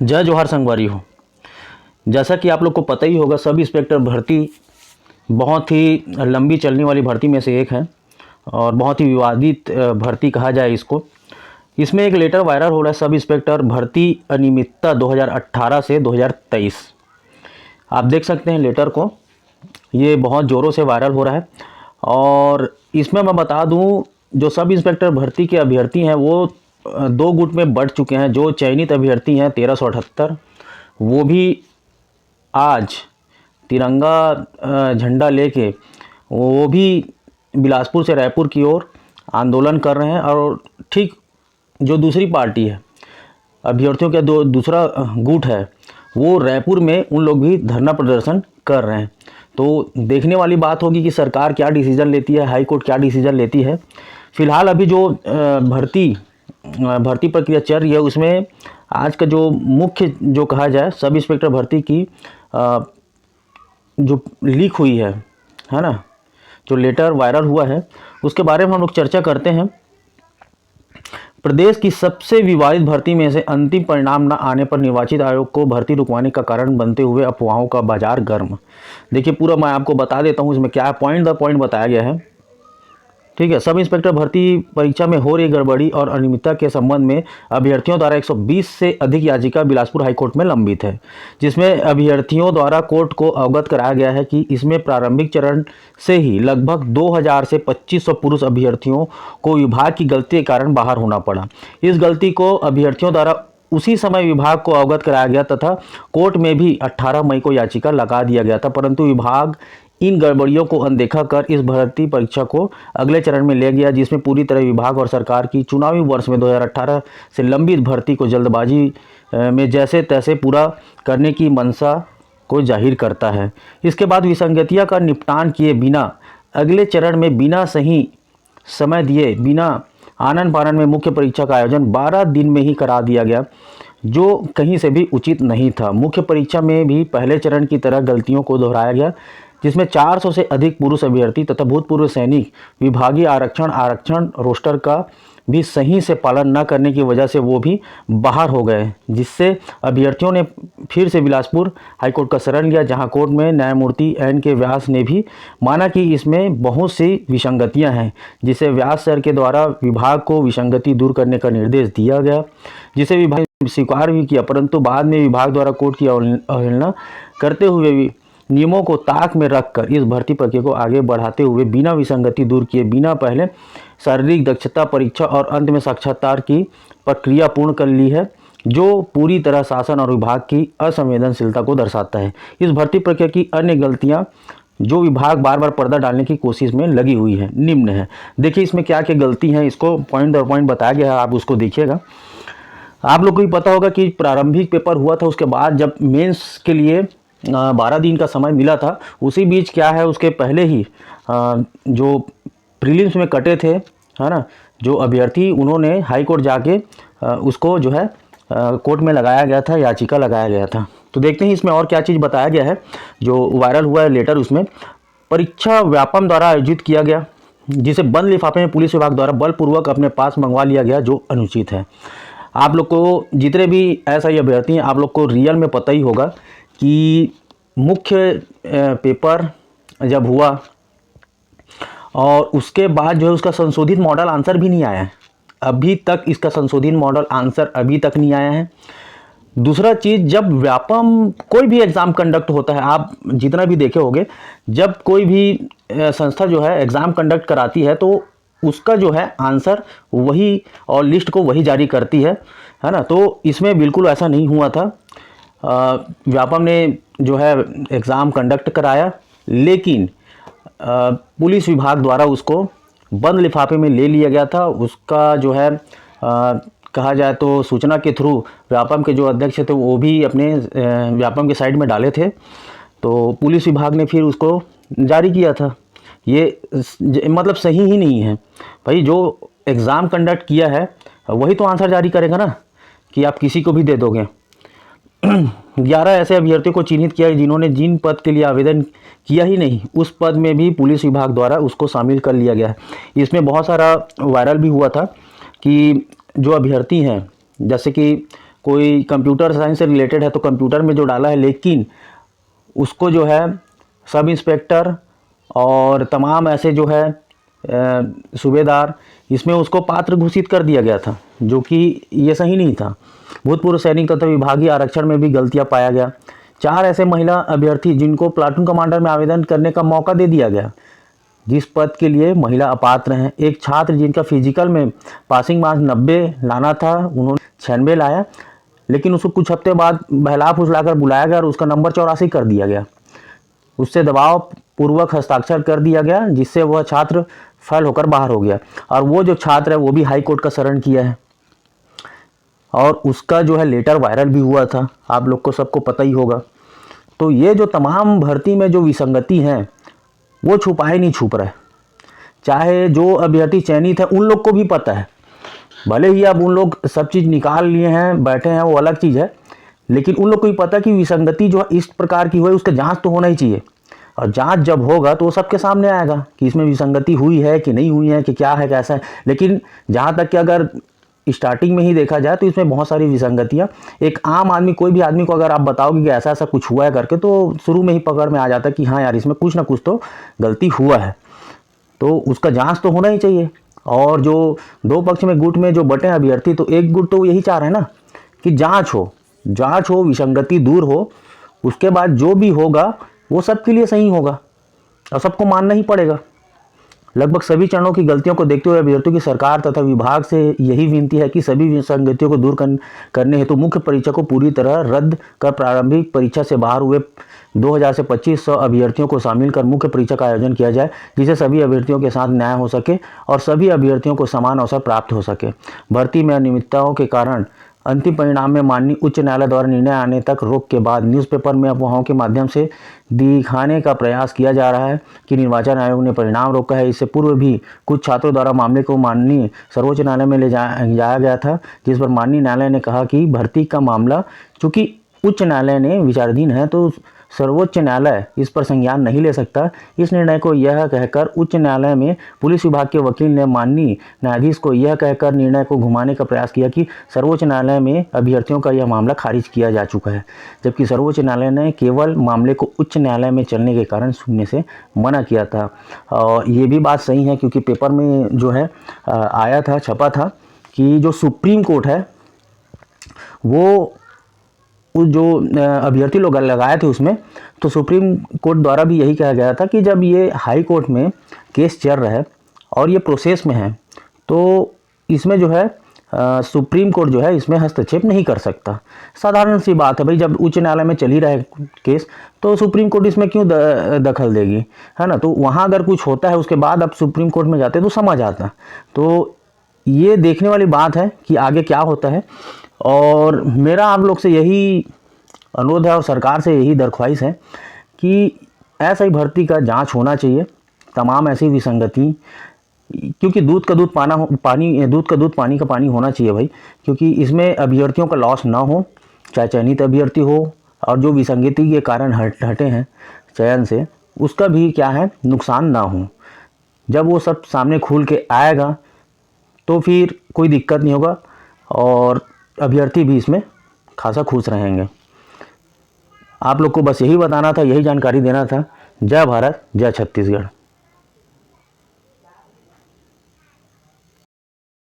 जय जोहार संगवारी हो। जैसा कि आप लोग को पता ही होगा, सब इंस्पेक्टर भर्ती बहुत ही लंबी चलने वाली भर्ती में से एक है और बहुत ही विवादित भर्ती कहा जाए इसको। इसमें एक लेटर वायरल हो रहा है, सब इंस्पेक्टर भर्ती अनियमितता 2018 से 2023। आप देख सकते हैं लेटर को, ये बहुत ज़ोरों से वायरल हो रहा है। और इसमें मैं बता दूं, जो सब इंस्पेक्टर भर्ती के अभ्यर्थी हैं वो दो गुट में बढ़ चुके हैं। जो चयनित अभ्यर्थी हैं 1378, वो भी आज तिरंगा झंडा लेके वो भी बिलासपुर से रायपुर की ओर आंदोलन कर रहे हैं। और ठीक जो दूसरी पार्टी है, अभ्यर्थियों का दूसरा गुट है, वो रायपुर में उन लोग भी धरना प्रदर्शन कर रहे हैं। तो देखने वाली बात होगी कि सरकार क्या डिसीज़न लेती है, हाई कोर्ट क्या डिसीज़न लेती है। फ़िलहाल अभी जो भर्ती प्रक्रिया चल रही है, उसमें आज का जो मुख्य जो कहा जाए सब इंस्पेक्टर भर्ती की जो लीक हुई है ना, जो लेटर वायरल हुआ है, उसके बारे में हम लोग चर्चा करते हैं। प्रदेश की सबसे विवादित भर्ती में से अंतिम परिणाम न आने पर निर्वाचित आयोग को भर्ती रुकवाने का कारण बनते हुए अफवाहों का बाजार गर्म। देखिए, पूरा मैं आपको बता देता हूँ इसमें क्या पॉइंट दर पॉइंट बताया गया है। ठीक है। सब इंस्पेक्टर भर्ती परीक्षा में हो रही गड़बड़ी और अनियमितता के संबंध में अभ्यर्थियों द्वारा 120 से अधिक याचिका बिलासपुर हाईकोर्ट में लंबित है, जिसमें अभ्यर्थियों द्वारा कोर्ट को अवगत कराया गया है कि इसमें प्रारंभिक चरण से ही लगभग 2000 से 2500 पुरुष अभ्यर्थियों को विभाग की गलती के कारण बाहर होना पड़ा। इस गलती को अभ्यर्थियों द्वारा उसी समय विभाग को अवगत कराया गया तथा कोर्ट में भी 18 मई को याचिका लगा दिया गया था, परंतु विभाग इन गड़बड़ियों को अनदेखा कर इस भर्ती परीक्षा को अगले चरण में ले गया, जिसमें पूरी तरह विभाग और सरकार की चुनावी वर्ष में 2018 से लंबित भर्ती को जल्दबाजी में जैसे तैसे पूरा करने की मंशा को जाहिर करता है। इसके बाद विसंगतियां का निपटान किए बिना अगले चरण में बिना सही समय दिए बिना आनन फानन में मुख्य परीक्षा का आयोजन 12 दिन में ही करा दिया गया, जो कहीं से भी उचित नहीं था। मुख्य परीक्षा में भी पहले चरण की तरह गलतियों को दोहराया गया, जिसमें 400 से अधिक पुरुष अभ्यर्थी तथा भूतपूर्व सैनिक विभागीय आरक्षण रोस्टर का भी सही से पालन न करने की वजह से वो भी बाहर हो गए, जिससे अभ्यर्थियों ने फिर से बिलासपुर हाईकोर्ट का शरण लिया, जहां कोर्ट में न्यायमूर्ति एन के व्यास ने भी माना कि इसमें बहुत सी विसंगतियां हैं, जिसे व्यास सर के द्वारा विभाग को विसंगति दूर करने का निर्देश दिया गया, जिसे विभाग ने स्वीकार भी किया। परंतु बाद में विभाग द्वारा कोर्ट की अवहेलना करते हुए भी नियमों को ताक में रखकर इस भर्ती प्रक्रिया को आगे बढ़ाते हुए बिना विसंगति दूर किए बिना पहले शारीरिक दक्षता परीक्षा और अंत में साक्षात्कार की प्रक्रिया पूर्ण कर ली है, जो पूरी तरह शासन और विभाग की असंवेदनशीलता को दर्शाता है। इस भर्ती प्रक्रिया की अन्य गलतियां जो विभाग बार बार पर्दा डालने की कोशिश में लगी हुई है निम्न है। देखिए इसमें क्या क्या गलती है, इसको पॉइंट दर पॉइंट बताया गया है, आप उसको देखिएगा। आप लोग को भी पता होगा कि प्रारंभिक पेपर हुआ था, उसके बाद जब मेंस के लिए 12 दिन का समय मिला था, उसी बीच क्या है, उसके पहले ही जो प्रीलिम्स में कटे थे, है ना, जो अभ्यर्थी, उन्होंने हाई कोर्ट जाके उसको जो है कोर्ट में लगाया गया था, याचिका लगाया गया था। तो देखते हैं इसमें और क्या चीज़ बताया गया है। जो वायरल हुआ है लेटर, उसमें परीक्षा व्यापम द्वारा आयोजित किया गया, जिसे बंद लिफाफे में पुलिस विभाग द्वारा बलपूर्वक अपने पास मंगवा लिया गया, जो अनुचित है। आप लोग को जितने भी ऐसा ही अभ्यर्थी हैं, आप लोग को रियल में पता ही होगा कि मुख्य पेपर जब हुआ और उसके बाद जो है उसका संशोधित मॉडल आंसर भी नहीं आया है, अभी तक इसका संशोधित मॉडल आंसर अभी तक नहीं आया है। दूसरा चीज़, जब व्यापम कोई भी एग्ज़ाम कंडक्ट होता है, आप जितना भी देखे होंगे, जब कोई भी संस्था जो है एग्ज़ाम कंडक्ट कराती है तो उसका जो है आंसर वही और लिस्ट को वही जारी करती है ना। तो इसमें बिल्कुल ऐसा नहीं हुआ था। व्यापम ने जो है एग्ज़ाम कंडक्ट कराया, लेकिन पुलिस विभाग द्वारा उसको बंद लिफाफे में ले लिया गया था। उसका जो है कहा जाए तो सूचना के थ्रू व्यापम के जो अध्यक्ष थे वो भी अपने व्यापम के साइड में डाले थे, तो पुलिस विभाग ने फिर उसको जारी किया था। ये मतलब सही ही नहीं है भाई। जो एग्ज़ाम कंडक्ट किया है वही तो आंसर जारी करेगा ना, कि आप किसी को भी दे दोगे। 11 ऐसे अभ्यर्थियों को चिन्हित किया जिन्होंने जिन पद के लिए आवेदन किया ही नहीं, उस पद में भी पुलिस विभाग द्वारा उसको शामिल कर लिया गया है। इसमें बहुत सारा वायरल भी हुआ था कि जो अभ्यर्थी हैं, जैसे कि कोई कंप्यूटर साइंस से रिलेटेड है तो कंप्यूटर में जो डाला है, लेकिन उसको जो है सब इंस्पेक्टर और तमाम ऐसे जो है सूबेदार, इसमें उसको पात्र घोषित कर दिया गया था, जो कि ये सही नहीं था। भूतपूर्व सैनिक तथा विभागीय आरक्षण में भी गलतियां पाया गया। 4 ऐसे महिला अभ्यर्थी जिनको प्लाटून कमांडर में आवेदन करने का मौका दे दिया गया, जिस पद के लिए महिला अपात्र हैं। एक छात्र जिनका फिजिकल में पासिंग मार्क्स 90 लाना था, उन्होंने 96 लाया, लेकिन उसको कुछ हफ्ते बाद बहला फुसलाकर बुलाया गया और उसका नंबर 84 कर दिया गया। उससे दबाव पूर्वक हस्ताक्षर कर दिया गया, जिससे वह छात्र फेल होकर बाहर हो गया। और वो जो छात्र है वो भी हाई कोर्ट का शरण किया है और उसका जो है लेटर वायरल भी हुआ था, आप लोग को सबको पता ही होगा। तो ये जो तमाम भर्ती में जो विसंगति हैं वो छुपाए नहीं छुप रहे। चाहे जो अभ्यर्थी चयनित है उन लोग को भी पता है, भले ही अब उन लोग सब चीज़ निकाल लिए हैं बैठे हैं, वो अलग चीज़ है, लेकिन उन लोग को भी पता है कि विसंगति जो इस प्रकार की हुई उसका जांच तो होना ही चाहिए। और जांच जब होगा तो वो सबके सामने आएगा कि इसमें विसंगति हुई है कि नहीं हुई है, कि क्या है कैसा है। लेकिन जहाँ तक कि अगर स्टार्टिंग में ही देखा जाए तो इसमें बहुत सारी विसंगतियाँ, एक आम आदमी, कोई भी आदमी को अगर आप बताओगे कि ऐसा ऐसा कुछ हुआ है करके, तो शुरू में ही पकड़ में आ जाता है कि हाँ यार इसमें कुछ ना कुछ तो गलती हुआ है, तो उसका जांच तो होना ही चाहिए। और जो दो पक्ष में गुट में जो बटे अभ्यर्थी, तो एक गुट तो यही चाह रहे हैं ना कि जांच हो, विसंगति दूर हो, उसके बाद जो भी होगा वो सबके लिए सही होगा और सबको मानना ही पड़ेगा। लगभग सभी चरणों की गलतियों को देखते हुए अभ्यर्थियों की सरकार तथा विभाग से यही विनती है कि सभी विसंगतियों को दूर करने हेतु मुख्य परीक्षा को पूरी तरह रद्द कर प्रारंभिक परीक्षा से बाहर हुए 2000 से 2500 अभ्यर्थियों को शामिल कर मुख्य परीक्षा का आयोजन किया जाए, जिससे सभी अभ्यर्थियों के साथ न्याय हो सके और सभी अभ्यर्थियों को समान अवसर प्राप्त हो सके। भर्ती में अनियमितताओं के कारण अंतिम परिणाम में माननीय उच्च न्यायालय द्वारा निर्णय आने तक रोक के बाद न्यूज़पेपर में अफवाहों के माध्यम से दिखाने का प्रयास किया जा रहा है कि निर्वाचन आयोग ने परिणाम रोका है। इससे पूर्व भी कुछ छात्रों द्वारा मामले को माननीय सर्वोच्च न्यायालय में ले जाया गया था, जिस पर माननीय न्यायालय ने कहा कि भर्ती का मामला चूंकि उच्च न्यायालय ने विचाराधीन है तो सर्वोच्च न्यायालय इस पर संज्ञान नहीं ले सकता। इस निर्णय को यह कहकर उच्च न्यायालय में पुलिस विभाग के वकील ने माननीय न्यायाधीश को यह कहकर निर्णय को घुमाने का प्रयास किया कि सर्वोच्च न्यायालय में अभ्यर्थियों का यह मामला खारिज किया जा चुका है, जबकि सर्वोच्च न्यायालय ने केवल मामले को उच्च न्यायालय में चलने के कारण सुनने से मना किया था। और ये भी बात सही है, क्योंकि पेपर में जो है आया था, छपा था कि जो सुप्रीम कोर्ट है वो जो अभ्यर्थी लोग लगाए थे उसमें, तो सुप्रीम कोर्ट द्वारा भी यही कहा गया था कि जब ये हाई कोर्ट में केस चल रहा है और ये प्रोसेस में है, तो इसमें जो है सुप्रीम कोर्ट जो है इसमें हस्तक्षेप नहीं कर सकता। साधारण सी बात है भाई, जब उच्च न्यायालय में चल ही रहा है केस तो सुप्रीम कोर्ट इसमें क्यों दखल देगी, है ना। तो वहाँ अगर कुछ होता है उसके बाद आप सुप्रीम कोर्ट में जाते तो समझ आता। तो ये देखने वाली बात है कि आगे क्या होता है। और मेरा आप लोग से यही अनुरोध है और सरकार से यही दरख्वास्त है कि ऐसा ही भर्ती का जांच होना चाहिए, तमाम ऐसी विसंगति, क्योंकि दूध का दूध पानी का पानी होना चाहिए भाई, क्योंकि इसमें अभ्यर्थियों का लॉस ना हो, चाहे चयनित अभ्यर्थी हो, और जो विसंगति के कारण हटे हैं चयन से उसका भी क्या है नुकसान ना हो। जब वो सब सामने खुल के आएगा तो फिर कोई दिक्कत नहीं होगा और अभ्यर्थी भी इसमें खासा खुश रहेंगे। आप लोग को बस यही बताना था, यही जानकारी देना था। जय भारत, जय छत्तीसगढ़।